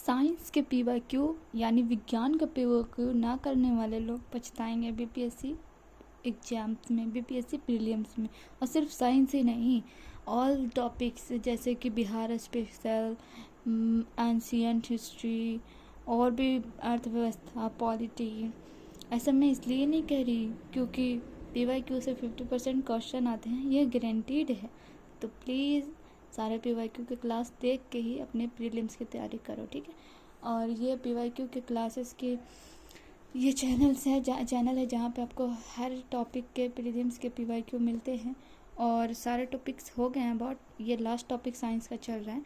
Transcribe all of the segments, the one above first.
Science के PYQ यानी विज्ञान का पीवाईक्यू ना करने वाले लोग पछताएंगे बीपीएससी एग्जाम्स में, बीपीएससी प्रीलिम्स में। और सिर्फ साइंस ही नहीं, ऑल टॉपिक्स जैसे कि बिहार स्पेशल, एंशियंट हिस्ट्री और भी अर्थव्यवस्था, पॉलिटी। ऐसा मैं इसलिए नहीं कह रही क्योंकि पीवाईक्यू से 50% क्वेश्चन आते हैं, ये गारंटीड है। तो प्लीज़ सारे पीवाईक्यू के क्लास देख के ही अपने प्रीलिम्स की तैयारी करो, ठीक है। और ये पीवाईक्यू के क्लासेस के ये चैनल है जहाँ पे आपको हर टॉपिक के प्रीलिम्स के पीवाईक्यू मिलते हैं। और सारे टॉपिक्स हो गए हैं अबाउट, ये लास्ट टॉपिक साइंस का चल रहा है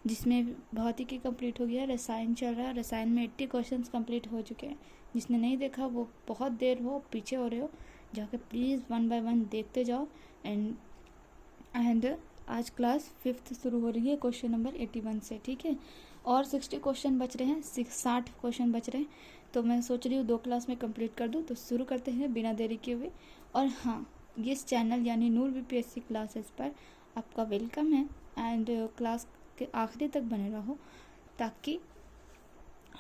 जिसमें भौतिकी कंप्लीट हो गया, रसायन चल रहा है। रसायन में 80 क्वेश्चंस कंप्लीट हो चुके हैं। जिसने नहीं देखा वो बहुत देर हो पीछे हो रहे हो, जाके प्लीज़ 1 बाय 1 देखते जाओ। एंड आज क्लास 5th शुरू हो रही है क्वेश्चन नंबर 81 से, ठीक है। और 60 क्वेश्चन बच रहे हैं, 60 क्वेश्चन बच रहे हैं। तो मैं सोच रही हूँ 2 क्लास में कंप्लीट कर दूँ। तो शुरू करते हैं बिना देरी किए हुए। और हाँ, इस चैनल यानी नूर बीपीएससी क्लासेस पर आपका वेलकम है। एंड क्लास के आखिरी तक बने रहो ताकि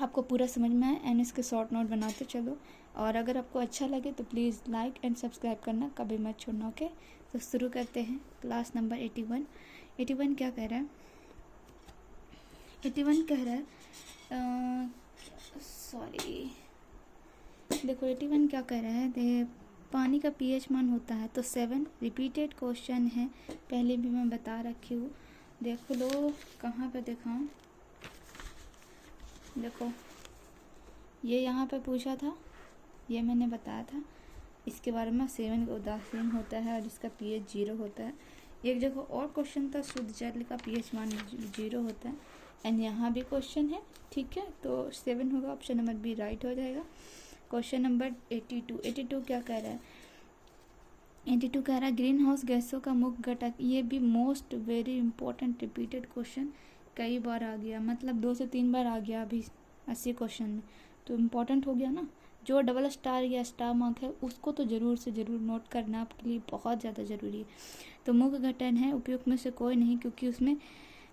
आपको पूरा समझ में आए। एंड इसके शॉर्ट नोट बनाते चलो। और अगर आपको अच्छा लगे तो प्लीज़ लाइक एंड सब्सक्राइब करना कभी मत छोड़ना, ओके। तो शुरू करते हैं क्लास नंबर 81। 81 क्या कह रहा है? 81 कह रहा है, देखो 81 क्या कह रहा है, पानी का पीएच मान होता है। तो 7 रिपीटेड क्वेश्चन है, पहले भी मैं बता रखी हूँ। देख लो कहाँ पे दिखाऊँ, देखो ये यहाँ पे पूछा था, ये मैंने बताया था इसके बारे में। 7 का उदासीन होता है और इसका पीएच 0 होता है। एक जगह और क्वेश्चन था, शुद्ध जल का पीएच मान 0 होता है। एंड यहाँ भी क्वेश्चन है, ठीक है। तो 7 होगा, ऑप्शन नंबर बी राइट हो जाएगा। क्वेश्चन नंबर 82 क्या कह रहा है? 82 कह रहा है ग्रीन हाउस गैसों का मुख्य घटक। ये भी most very important repeated question, कई बार आ गया, मतलब 2 से 3 बार आ गया अभी 80 क्वेश्चन में। तो इम्पोर्टेंट हो गया ना। जो डबल स्टार या स्टार मार्क है उसको तो ज़रूर से ज़रूर नोट करना आपके लिए बहुत ज़्यादा ज़रूरी है। तो मुख्य घटक है, उपयुक्त में से कोई नहीं, क्योंकि उसमें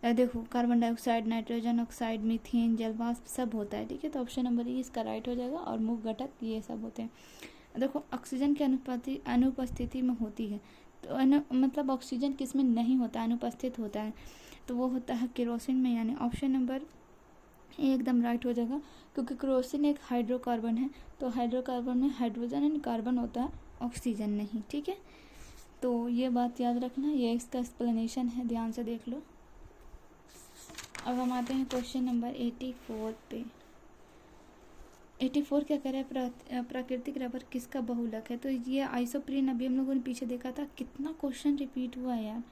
देखो carbon dioxide, nitrogen oxide, methane, जलवाष्प सब होता है, ठीक है। तो ऑप्शन नंबर ई इसका राइट हो जाएगा। और मुख्य घटक ये सब होते हैं। देखो ऑक्सीजन की अनुपस्थिति में होती है। तो मतलब ऑक्सीजन किस में नहीं होता, अनुपस्थित होता है, तो वो होता है केरोसिन में, यानी ऑप्शन नंबर ए एकदम राइट हो जाएगा। क्योंकि केरोसिन एक हाइड्रोकार्बन है, तो हाइड्रोकार्बन में हाइड्रोजन एंड कार्बन होता है, ऑक्सीजन नहीं, ठीक है। तो ये बात याद रखना, ये इसका एक्सप्लेनेशन है, ध्यान से देख लो। अब हम आते हैं क्वेश्चन नंबर 84 पे। 84 क्या कह रहा है? प्राकृतिक रबर किसका बहुलक है? तो ये आइसोप्रीन, अभी हम लोगों ने पीछे देखा था, कितना क्वेश्चन रिपीट हुआ है यार।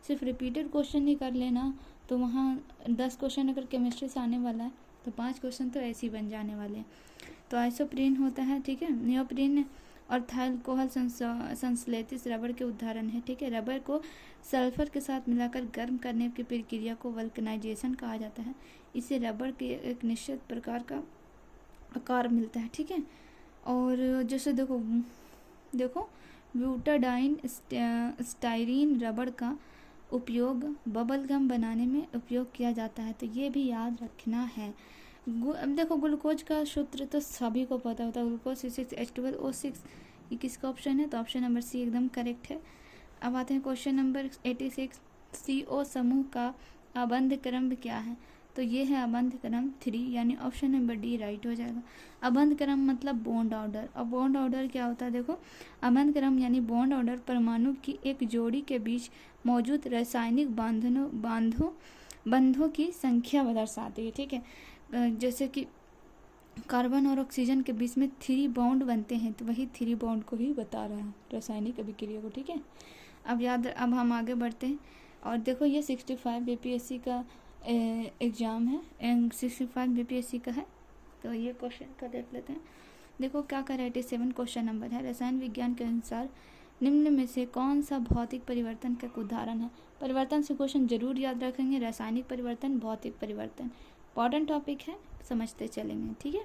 सिर्फ रिपीटेड क्वेश्चन ही कर लेना तो वहाँ 10 क्वेश्चन अगर केमिस्ट्री से आने वाला है तो 5 क्वेश्चन तो ऐसे ही बन जाने वाले हैं। तो आइसोप्रीन होता है, ठीक है। नियोप्रीन और थाइलकोहल संश्लेषित रबर के उदाहरण है, ठीक है। रबर को सल्फर के साथ मिलाकर गर्म करने की प्रक्रिया को वल्कनाइजेशन कहा जाता है। इससे रबर के एक निश्चित प्रकार का आकार मिलता है, ठीक है। और जैसे देखो ब्यूटाडाइन स्टाइरीन रबर का उपयोग बबल गम बनाने में उपयोग किया जाता है। तो ये भी याद रखना है। अब देखो ग्लूकोज का सूत्र तो सभी को पता होता है, ग्लूकोज C6H12O6। ये किसका ऑप्शन है? तो ऑप्शन नंबर सी एकदम करेक्ट है। अब आते हैं क्वेश्चन नंबर 86। CO समूह का अबंध क्रम क्या है? तो ये है अबंध क्रम 3, यानी ऑप्शन नंबर डी राइट हो जाएगा। अबंध क्रम मतलब बॉन्ड ऑर्डर। अब बॉन्ड ऑर्डर क्या होता है? देखो अबंध क्रम यानी बॉन्ड ऑर्डर परमाणु की एक जोड़ी के बीच मौजूद रासायनिक बंधों की संख्या दर्शाती है, ठीक है। जैसे कि कार्बन और ऑक्सीजन के बीच में 3 बॉन्ड बनते हैं, तो वही 3 बॉन्ड को ही बता रहा है, रासायनिक अभिक्रिया को, ठीक है। अब हम आगे बढ़ते हैं। और देखो ये 65 बीपीएससी का एग्ज़ाम है, 65 बीपीएससी का है। तो ये क्वेश्चन का देख लेते हैं। देखो क्या कर रहा है, 87 क्वेश्चन नंबर है। रसायन विज्ञान के अनुसार निम्न में से कौन सा भौतिक परिवर्तन का उदाहरण है? परिवर्तन से क्वेश्चन जरूर याद रखेंगे, रासायनिक परिवर्तन, भौतिक परिवर्तन, इंपॉर्टेंट टॉपिक है, समझते चलेंगे, ठीक है।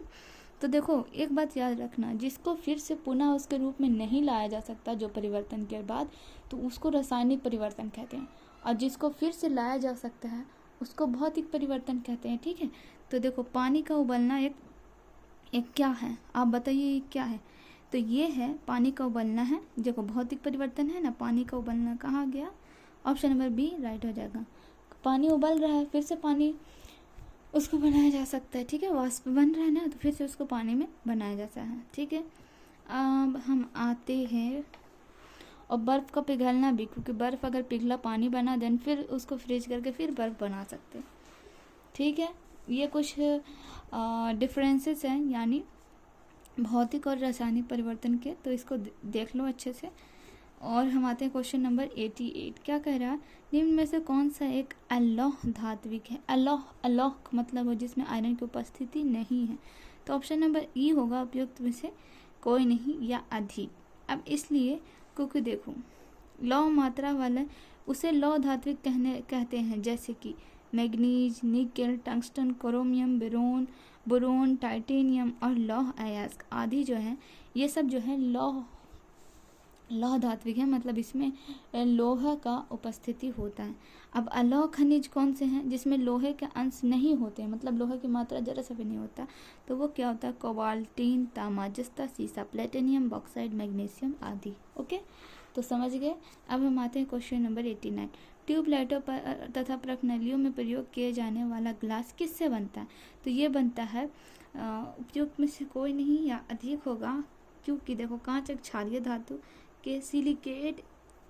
तो देखो एक बात याद रखना, जिसको फिर से पुनः उसके रूप में नहीं लाया जा सकता जो परिवर्तन के बाद, तो उसको रासायनिक परिवर्तन कहते हैं। और जिसको फिर से लाया जा सकता है उसको भौतिक परिवर्तन कहते हैं, ठीक है। तो देखो पानी का उबलना एक क्या है, आप बताइए ये क्या है। तो ये है पानी का उबलना है। देखो भौतिक परिवर्तन है ना, पानी का उबलना कहाँ गया, ऑप्शन नंबर बी राइट हो जाएगा। पानी उबल रहा है, फिर से पानी उसको बनाया जा सकता है, ठीक है, वाष्प बन रहा है ना, तो फिर से उसको पानी में बनाया जाता है, ठीक है। अब हम आते हैं, और बर्फ़ का पिघलना भी, क्योंकि बर्फ़ अगर पिघला पानी बना देन फिर उसको फ्रीज करके फिर बर्फ़ बना सकते, ठीक है। ये कुछ डिफरेंसेस हैं यानी भौतिक और रासायनिक परिवर्तन के, तो इसको देख लो अच्छे से। और हम आते हैं क्वेश्चन नंबर 88। क्या कह रहा है, निम्न में से कौन सा एक अलौह धात्विक है। अलौह मतलब हो जिसमें आयरन की उपस्थिति नहीं है, तो ऑप्शन नंबर ई होगा उपयुक्त में से कोई नहीं या अधिक। अब इसलिए क्योंकि देखो लौह मात्रा वाला उसे लौह धात्विक कहते हैं, जैसे कि manganese, nickel, tungsten, chromium, boron, titanium और लौह अयस्क आदि जो है, ये सब जो है लौह धात्विक है, मतलब इसमें लोहा का उपस्थिति होता है। अब अलौह खनिज कौन से हैं, जिसमें लोहे के अंश नहीं होते, मतलब लोहे की मात्रा जरा सा भी नहीं होता, तो वो क्या होता है, कोबाल्टीन, तांबा, जस्ता, सीसा, प्लेटिनियम, बॉक्साइड, मैग्नीशियम आदि। ओके, तो समझ गए। अब हम आते हैं क्वेश्चन नंबर 89। ट्यूबलाइटों पर तथा प्रख्नलियों में प्रयोग किए जाने वाला ग्लास किससे बनता है, तो ये बनता है उपयुक्त में से कोई नहीं या अधिक होगा, क्योंकि देखो कांच एक क्षारीय धातु के सिलिकेट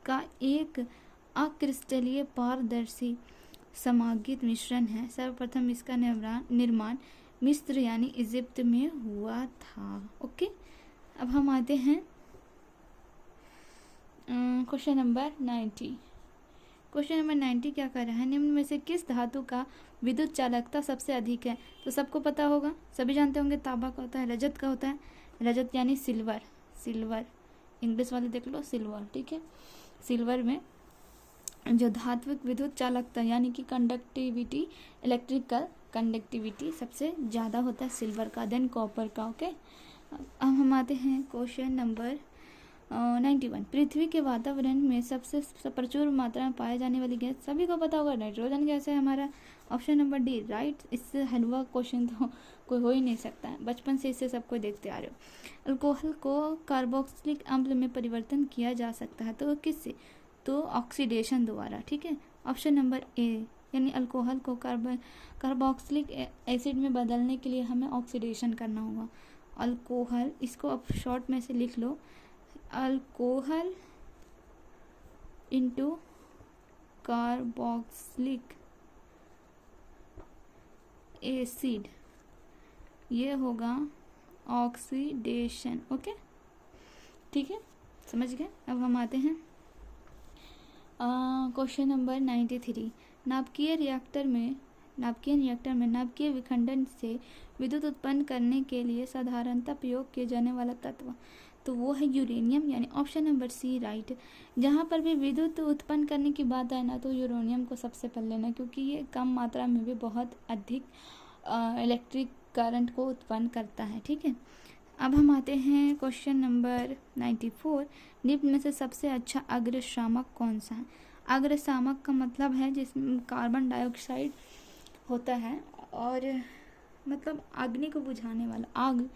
का एक अक्रिस्टलीय पारदर्शी समागित मिश्रण है। सर्वप्रथम इसका निर्माण मिस्र यानी इजिप्ट में हुआ था। ओके, अब हम आते हैं क्वेश्चन नंबर 90। क्वेश्चन नंबर 90 क्या कर रहा है, निम्न में से किस धातु का विद्युत चालकता सबसे अधिक है, तो सबको पता होगा, सभी जानते होंगे, तांबा का होता है, रजत का होता है, रजत यानी सिल्वर, इंग्लिश वाले देख लो, सिल्वर, ठीक है। सिल्वर में जो धात्विक विद्युत चालकता यानी कि कंडक्टिविटी, इलेक्ट्रिकल कंडक्टिविटी सबसे ज़्यादा होता है सिल्वर का, देन कॉपर का। ओके, अब हम आते हैं क्वेश्चन नंबर 91। पृथ्वी के वातावरण में सबसे प्रचुर मात्रा में पाए जाने वाली गैस सभी को पता होगा, नाइट्रोजन गैस है हमारा, ऑप्शन नंबर डी राइट। इससे हलवा क्वेश्चन तो कोई हो ही नहीं सकता है, बचपन से इससे सबको देखते आ रहे हो। अल्कोहल को कार्बोक्सिलिक अम्ल में परिवर्तन किया जा सकता है, तो किससे, तो ऑक्सीडेशन द्वारा, ठीक है, ऑप्शन नंबर ए, यानी अल्कोहल को कार्बोक्सिलिक एसिड में बदलने के लिए हमें ऑक्सीडेशन करना होगा। अल्कोहल, इसको अब शॉर्ट में से लिख लो, अल्कोहल इंटू कार्बोक्सिलिक एसिड, ये होगा ऑक्सीडेशन। ओके, ठीक है, समझ गए। अब हम आते हैं क्वेश्चन नंबर 93। नाभिकीय रिएक्टर में नाभिकीय विखंडन से विद्युत उत्पन्न करने के लिए साधारणतः प्रयोग किए जाने वाला तत्व, तो वो है यूरेनियम, यानी ऑप्शन नंबर सी राइट। जहाँ पर भी विद्युत उत्पन्न करने की बात आए ना, तो यूरेनियम को सबसे पहले लेना, क्योंकि ये कम मात्रा में भी बहुत अधिक इलेक्ट्रिक करंट को उत्पन्न करता है, ठीक है। अब हम आते हैं क्वेश्चन नंबर 94। निम्न में से सबसे अच्छा अग्निशामक कौन सा है। अग्निशामक का मतलब है जिसमें कार्बन डाइऑक्साइड होता है, और मतलब अग्नि को बुझाने वाला, आग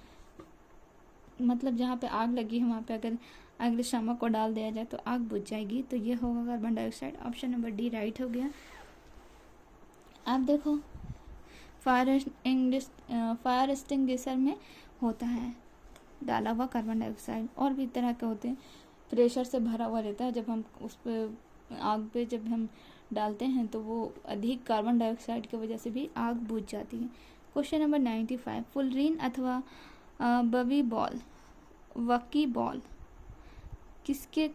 मतलब जहाँ पे आग लगी है वहाँ पे अगर अग्निशामक को डाल दिया जाए तो आग बुझ जाएगी, तो ये होगा carbon dioxide, option number D right हो गया। अब देखो फायर एक्सटिंग्विशर में होता है डाला हुआ कार्बन डाइऑक्साइड, और भी तरह के होते हैं, प्रेशर से भरा हुआ रहता है, जब हम उस पर आग पे जब हम डालते हैं तो वो अधिक कार्बन डाइऑक्साइड की वजह से भी आग बुझ जाती है। Question number 95। फुलरीन अथवा वकी बॉल कितने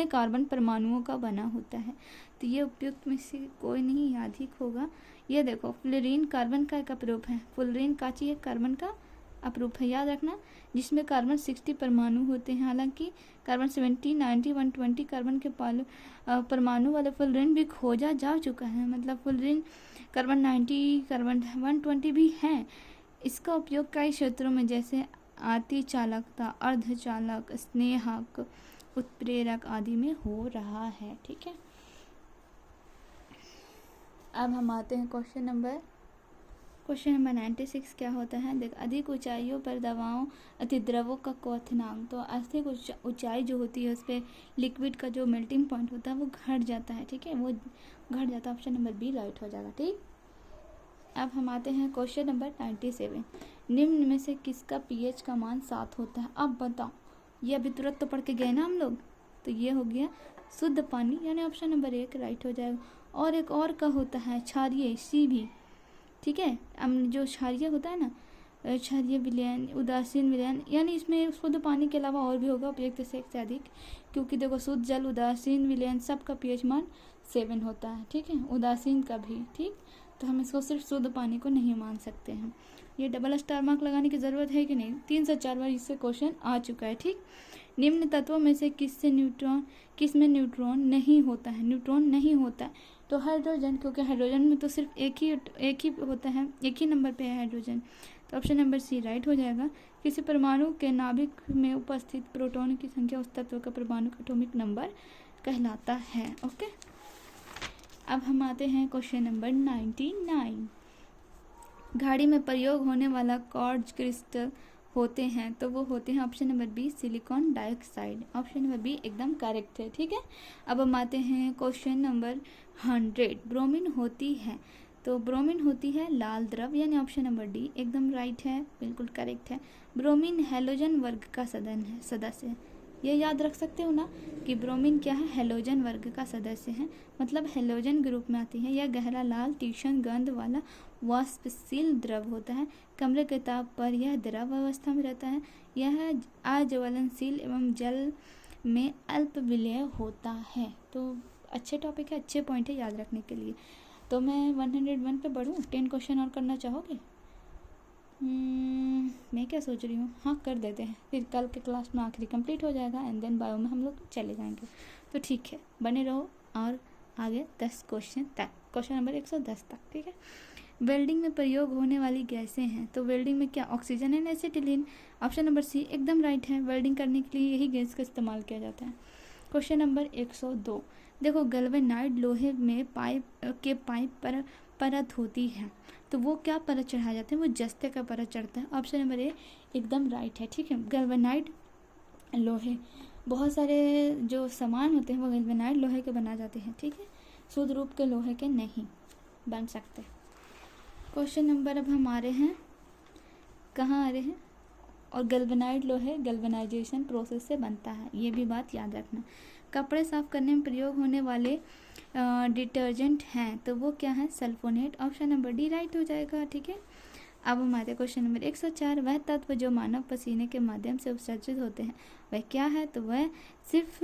कार्बन परमाणुओं का बना होता है, तो ये उपयुक्त में से कोई नहीं या अधिक होगा। ये देखो फ्लोरीन कार्बन का एक अपरूप है, फुलरीन काची एक कार्बन का अपरूप है, याद रखना, जिसमें कार्बन 60 परमाणु होते हैं। हालांकि कार्बन 70, 90, 120 कार्बन के परमाणु वाले फुलरीन भी खोजा जा चुका है, मतलब फुलरीन कार्बन 90, कार्बन 120 भी हैं। इसका उपयोग कई क्षेत्रों में जैसे अतिचालकता, अर्धचालक, स्नेहक, उत्प्रेरक आदि में हो रहा है, ठीक है। अब हम आते हैं क्वेश्चन नंबर 96 क्या होता है। देख, अधिक ऊंचाइयों पर दवाओं अतिद्रवों का क्वथनांक। तो अधिक ऊंचाई जो होती है उस पर लिक्विड का जो मेल्टिंग पॉइंट होता है वो घट जाता है, ठीक है, वो घट जाता है। ऑप्शन नंबर बी राइट हो जाएगा, ठीक। अब हम आते हैं क्वेश्चन नंबर 97। निम्न में से किसका पीएच का मान 7 होता है। अब बताओ, ये अभी तुरंत तो पढ़ के गए ना हम लोग। तो ये हो गया शुद्ध पानी, यानी ऑप्शन नंबर 1 राइट हो जाएगा। और एक और का होता है क्षारीय, सी भी, ठीक है। जो क्षारीय होता है ना, क्षारीय विलयन, उदासीन विलयन, यानी इसमें शुद्ध पानी के अलावा और भी होगा उपयुक्त से एक से अधिक, क्योंकि देखो शुद्ध जल, उदासीन विलयन, सबका पीएच मान 7 होता है, ठीक है, उदासीन का भी, ठीक। तो हम इसको सिर्फ शुद्ध पानी को नहीं मान सकते हैं। ये डबल स्टार मार्क लगाने की ज़रूरत है कि नहीं, 3 से 4 बार इससे क्वेश्चन आ चुका है, ठीक। निम्न तत्वों में से किस में न्यूट्रॉन नहीं होता है। न्यूट्रॉन नहीं होता है तो हाइड्रोजन, क्योंकि हाइड्रोजन में तो सिर्फ एक ही होता है, एक ही नंबर पे है हाइड्रोजन। तो ऑप्शन नंबर सी राइट हो जाएगा। किसी परमाणु के नाभिक में उपस्थित प्रोटॉन की संख्या उस तत्व का परमाणु एटॉमिक नंबर कहलाता है। ओके, अब हम आते हैं क्वेश्चन नंबर 99। गाड़ी में प्रयोग होने वाला क्वार्ट्ज क्रिस्टल होते हैं तो वो होते हैं option number B silicon dioxide. Option number B एकदम करेक्ट है, ठीक है। अब हम आते हैं क्वेश्चन नंबर 100। ब्रोमीन होती है, तो ब्रोमीन होती है लाल द्रव, यानी ऑप्शन नंबर डी एकदम राइट है, बिल्कुल करेक्ट है। ब्रोमीन हैलोजन वर्ग का सदस्य है। ये याद रख सकते हो ना कि ब्रोमीन क्या है, हैलोजन वर्ग का सदस्य है, मतलब हैलोजन ग्रुप में आती है। यह गहरा लाल तीक्ष्ण गंध वाला वाष्पशील द्रव होता है। कमरे के ताप पर यह द्रव अवस्था में रहता है। यह अज्वलनशील एवं जल में अल्प विलय होता है। तो अच्छे टॉपिक है, अच्छे पॉइंट है याद रखने के लिए। तो मैं 101 पे बढ़ूँ, 10 क्वेश्चन और करना चाहोगे? मैं क्या सोच रही हूँ, हाँ कर देते हैं, फिर कल के क्लास में आखिरी कंप्लीट हो जाएगा एंड देन बायो में हम लोग चले जाएंगे। तो ठीक है, बने रहो और आगे 10 क्वेश्चन तक, क्वेश्चन नंबर 110 तक, ठीक है। वेल्डिंग में प्रयोग होने वाली गैसें हैं, तो वेल्डिंग में क्या oxygen and acetylene. Option number C एकदम राइट है, वेल्डिंग करने के लिए यही गैस का इस्तेमाल किया जाता है। Question number 102। देखो, गैल्वेनाइड लोहे में पाइप पर परत होती है, तो वो क्या परत चढ़ाया जाता है, वो जस्ते का परत चढ़ता है। ऑप्शन नंबर ए एकदम राइट है, ठीक है। गैल्वेनाइड लोहे, बहुत सारे जो सामान होते हैं वो गैल्वेनाइड लोहे के बना जाते हैं, ठीक है, शुद्ध रूप के लोहे के नहीं बन सकते। क्वेश्चन नंबर अब हमारे हैं, कहाँ आ रहे हैं, और गैल्वेनाइड लोहे गैल्वेनाइजेशन प्रोसेस से बनता है, ये भी बात याद रखना। कपड़े साफ करने में प्रयोग होने वाले डिटर्जेंट हैं, तो वो क्या है, sulphonate. Option number D right हो जाएगा, ठीक है। अब हमारे क्वेश्चन नंबर 104। वह तत्व जो मानव पसीने के माध्यम से उत्सर्जित होते हैं वह क्या है, तो वह सिर्फ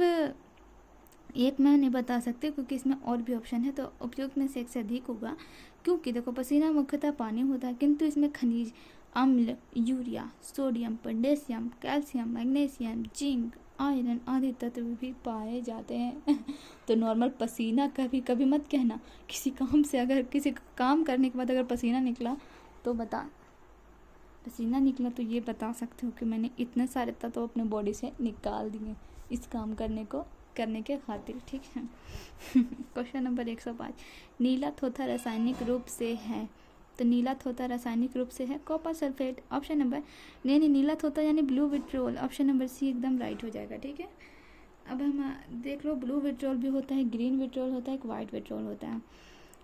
एक मैं नहीं बता सकती क्योंकि इसमें और भी ऑप्शन है, तो उपयुक्त में से एक से अधिक होगा। क्योंकि देखो, पसीना मुख्यतः पानी होता है, किंतु इसमें खनिज, अम्ल, urea, sodium, potassium, calcium, magnesium, zinc, iron आदि तत्व भी पाए जाते हैं। तो नॉर्मल पसीना कभी कभी मत कहना, किसी काम से अगर किसी काम करने के बाद अगर पसीना निकला तो पसीना निकला तो ये बता सकते हो कि मैंने इतने सारे तत्व अपने बॉडी से निकाल दिए इस काम करने के खातिर, ठीक है। Question number 105। नीला थोथा रासायनिक रूप से है, तो नीला थोथा रासायनिक रूप से है कॉपर सल्फेट। ऑप्शन नंबर नहीं, नीला थोथा यानी blue vitriol. Option number C एकदम राइट हो जाएगा, ठीक है। अब हम देख लो, ब्लू विट्रोल भी होता है, ग्रीन विट्रोल होता है, एक वाइट विट्रोल होता है।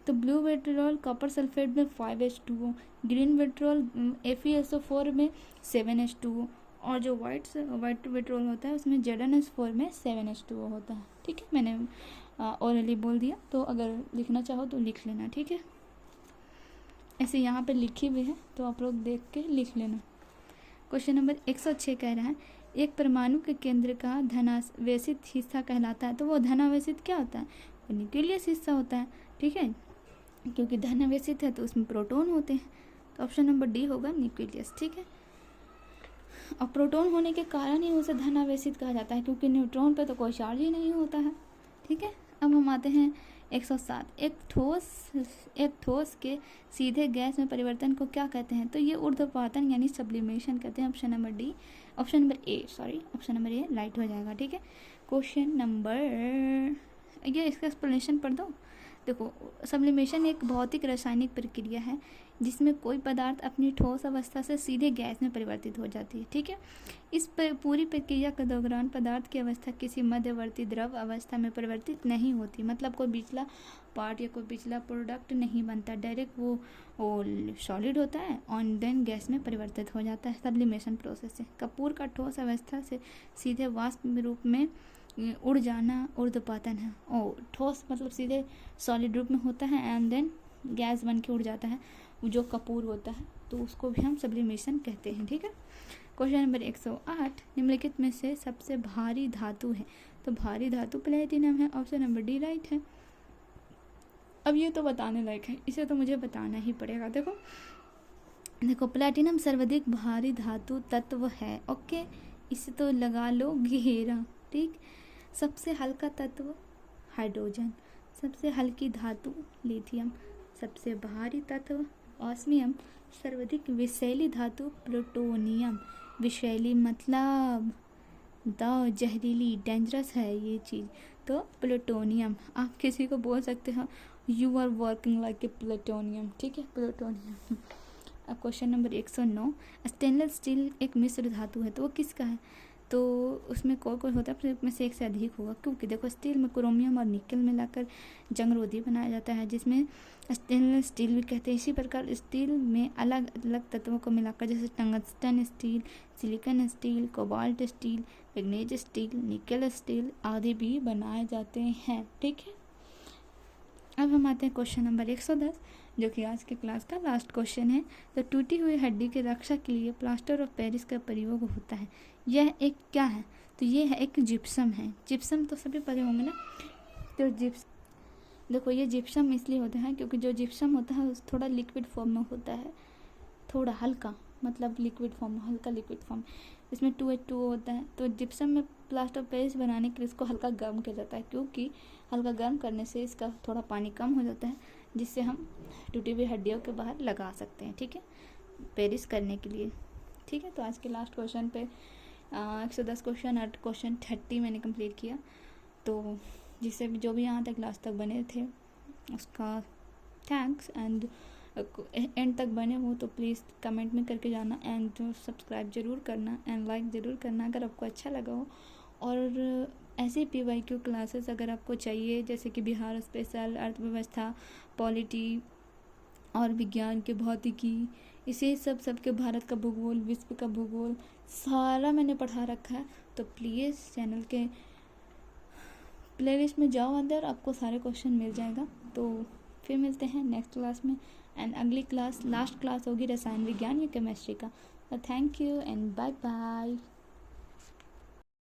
तो ब्लू विट्रोल कॉपर सल्फेट में 5H2O, ग्रीन विट्रोल FeSO4 में 7H2O, और जो वाइट विट्रोल होता है उसमें ZnS4 में 7H2O होता है, ठीक है। मैंने ओरली बोल दिया, तो अगर लिखना चाहो तो लिख लेना, ठीक है। ऐसे यहाँ पे लिखी हुई है तो आप लोग देख के लिख लेना। क्वेश्चन नंबर 106 कह रहा है, एक परमाणु के केंद्र का धनावेशित हिस्सा कहलाता है, तो वो धनावेशित क्या होता है, वो न्यूक्लियस हिस्सा होता है, ठीक है। क्योंकि धनावेशित है तो उसमें प्रोटॉन होते हैं, तो ऑप्शन नंबर डी होगा न्यूक्लियस, ठीक है। और प्रोटॉन होने के कारण ही उसे धनावेशित कहा जाता है, क्योंकि न्यूट्रॉन पे तो कोई चार्ज ही नहीं होता है, ठीक है। अब हम आते हैं 107। एक ठोस के सीधे गैस में परिवर्तन को क्या कहते हैं, तो ये ऊर्ध्वपातन यानी सब्लिमेशन कहते हैं। ऑप्शन नंबर ए राइट हो जाएगा, ठीक है। क्वेश्चन नंबर, ये इसका एक्सप्लेनेशन पढ़ दो। देखो, सब्लिमेशन एक भौतिक रासायनिक प्रक्रिया है जिसमें कोई पदार्थ अपनी ठोस अवस्था से सीधे गैस में परिवर्तित हो जाती है। ठीक है, इस पूरी प्रक्रिया के दौरान पदार्थ की अवस्था किसी मध्यवर्ती द्रव अवस्था में परिवर्तित नहीं होती। मतलब कोई पिछला पार्ट या कोई पिछला प्रोडक्ट नहीं बनता, डायरेक्ट वो सॉलिड होता है और देन गैस में परिवर्तित हो जाता है सब्लिमेशन प्रोसेस से। कपूर का ठोस अवस्था से सीधे वाष्प रूप में उड़ जाना ऊर्ध्वपतन है। और ठोस मतलब सीधे सॉलिड रूप में होता है एंड देन गैस बन के उड़ जाता है, जो कपूर होता है, तो उसको भी हम सब्लिमेशन कहते हैं। ठीक है, क्वेश्चन नंबर 108, निम्नलिखित में से सबसे भारी धातु है। तो भारी धातु प्लेटिनम है, ऑप्शन नंबर डी राइट है। अब ये तो बताने लायक है, इसे तो मुझे बताना ही पड़ेगा। देखो प्लेटिनम सर्वाधिक भारी धातु तत्व है। ओके, इसे तो लगा लो घेरा। ठीक, सबसे हल्का तत्व हाइड्रोजन, सबसे हल्की धातु लिथियम, सबसे भारी तत्व ऑस्मियम, सर्वाधिक विषैली धातु प्लूटोनियम। विषैली मतलब जहरीली, डेंजरस है ये चीज़, तो प्लूटोनियम। आप किसी को बोल सकते हो you are working like a plutonium. ठीक है, प्लूटोनियम। अब क्वेश्चन नंबर 109, स्टेनलेस स्टील एक मिश्र धातु है, तो वो किसका है? तो उसमें कोई होता है, फिर में से एक से अधिक होगा, क्योंकि देखो स्टील में क्रोमियम और निकल मिलाकर जंगरोधी बनाया जाता है, जिसमें स्टेनलेस स्टील भी कहते हैं। इसी प्रकार स्टील में अलग अलग तत्वों को मिलाकर, जैसे tungsten steel, silicon steel, cobalt steel, manganese steel, निकल स्टील आदि भी बनाए जाते हैं। ठीक है, अब हम आते हैं क्वेश्चन नंबर 110, जो कि आज के क्लास का लास्ट क्वेश्चन है। तो टूटी हुई हड्डी की रक्षा के लिए प्लास्टर ऑफ पेरिस का प्रयोग होता है। यह एक क्या है? तो ये है एक जिप्सम है। जिप्सम तो सभी पढ़े होंगे ना। तो देखो ये जिप्सम इसलिए होता है क्योंकि जो जिप्सम होता है उस थोड़ा लिक्विड फॉर्म में होता है, थोड़ा हल्का, मतलब लिक्विड फॉर्म में, हल्का लिक्विड फॉर्म। इसमें 2H2O होता है। तो जिप्सम में प्लास्टर ऑफ पेरिस बनाने के लिए इसको हल्का गर्म किया जाता है, क्योंकि हल्का गर्म करने से इसका थोड़ा पानी कम हो जाता है, जिससे हम टूटी हुई हड्डियों के बाहर लगा सकते हैं। ठीक है, पेरिस करने के लिए। ठीक है, तो आज के लास्ट क्वेश्चन पे 110 क्वेश्चन और क्वेश्चन 30 मैंने कंप्लीट किया। तो जिससे भी जो भी यहाँ तक लास्ट तक बने थे उसका थैंक्स, एंड एंड तक बने हो तो प्लीज़ कमेंट में करके जाना, एंड सब्सक्राइब ज़रूर करना, एंड लाइक ज़रूर करना अगर आपको अच्छा लगा हो। और ऐसे PYQ क्लासेस अगर आपको चाहिए, जैसे कि बिहार स्पेशल, अर्थव्यवस्था, पॉलिटी और विज्ञान के भौतिकी, इसे सबके भारत का भूगोल, विश्व का भूगोल सारा मैंने पढ़ा रखा है। तो प्लीज़ चैनल के प्लेलिस्ट में जाओ, अंदर आपको सारे क्वेश्चन मिल जाएगा। तो फिर मिलते हैं नेक्स्ट क्लास में, एंड अगली क्लास लास्ट क्लास होगी रसायन विज्ञान या केमिस्ट्री का। Thank you and bye bye.